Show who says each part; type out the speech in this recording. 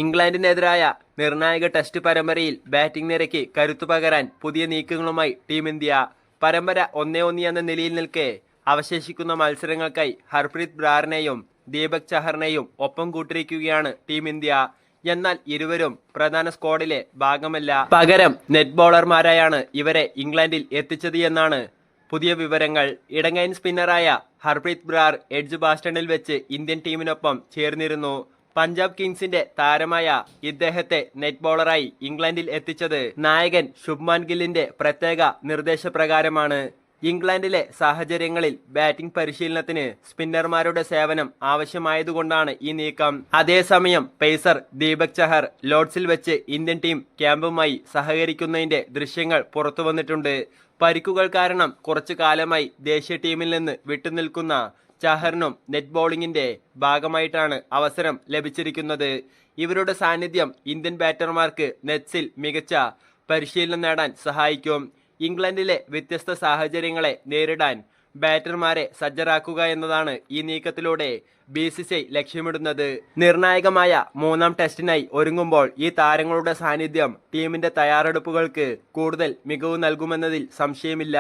Speaker 1: ഇംഗ്ലണ്ടിനെതിരായ നിർണായക ടെസ്റ്റ് പരമ്പരയിൽ ബാറ്റിംഗ് നിരയ്ക്ക് കരുത്തു പകരാൻ പുതിയ നീക്കങ്ങളുമായി ടീം ഇന്ത്യ. പരമ്പര 1-1 എന്ന നിലയിൽ നിൽക്കെ അവശേഷിക്കുന്ന മത്സരങ്ങൾക്കായി ഹർപ്രീത് ബ്രാറിനെയും ദീപക് ചഹറിനെയും ഒപ്പം കൂട്ടിരിക്കുകയാണ് ടീം ഇന്ത്യ. എന്നാൽ ഇരുവരും പ്രധാന സ്ക്വാഡിലെ ഭാഗമല്ല. പകരം നെറ്റ് ബോളർമാരായാണ് ഇവരെ ഇംഗ്ലണ്ടിൽ എത്തിച്ചത് എന്നാണ് പുതിയ വിവരങ്ങൾ. ഇടങ്കൈൻ സ്പിന്നറായ ഹർപ്രീത് ബ്രാർ എഡ്ജ് ബാസ്റ്റണിൽ വെച്ച് ഇന്ത്യൻ ടീമിനൊപ്പം ചേർന്നിരുന്നു. പഞ്ചാബ് കിങ്സിന്റെ താരമായ ഇദ്ദേഹത്തെ നെറ്റ് ബോളറായി ഇംഗ്ലണ്ടിൽ എത്തിച്ചത് നായകൻ ശുഭ്മാൻ ഗില്ലിന്റെ പ്രത്യേക നിർദ്ദേശപ്രകാരമാണ്. ഇംഗ്ലണ്ടിലെ സാഹചര്യങ്ങളിൽ ബാറ്റിംഗ് പരിശീലനത്തിന് സ്പിന്നർമാരുടെ സേവനം ആവശ്യമായതുകൊണ്ടാണ് ഈ നീക്കം. അതേസമയം പേസർ ദീപക് ചഹർ ലോർഡ്സിൽ വെച്ച് ഇന്ത്യൻ ടീം ക്യാമ്പുമായി സഹകരിക്കുന്നതിന്റെ ദൃശ്യങ്ങൾ പുറത്തുവന്നിട്ടുണ്ട്. പരിക്കുകൾ കാരണം കുറച്ചു കാലമായി ദേശീയ ടീമിൽ നിന്ന് വിട്ടുനിൽക്കുന്ന ചഹറിനും നെറ്റ് ബോളിംഗിന്റെ ഭാഗമായിട്ടാണ് അവസരം ലഭിച്ചിരിക്കുന്നത്. ഇവരുടെ സാന്നിധ്യം ഇന്ത്യൻ ബാറ്റർമാർക്ക് നെറ്റ്സിൽ മികച്ച പരിശീലനം നേടാൻ സഹായിക്കും. ഇംഗ്ലണ്ടിലെ വ്യത്യസ്ത സാഹചര്യങ്ങളെ നേരിടാൻ ബാറ്റർമാരെ സജ്ജരാക്കുക എന്നതാണ് ഈ നീക്കത്തിലൂടെ BCCI ലക്ഷ്യമിടുന്നത്. നിർണായകമായ 3-ാം ടെസ്റ്റിനായി ഒരുങ്ങുമ്പോൾ ഈ താരങ്ങളുടെ സാന്നിധ്യം ടീമിന്റെ തയ്യാറെടുപ്പുകൾക്ക് കൂടുതൽ മികവ് നൽകുമെന്നതിൽ സംശയമില്ല.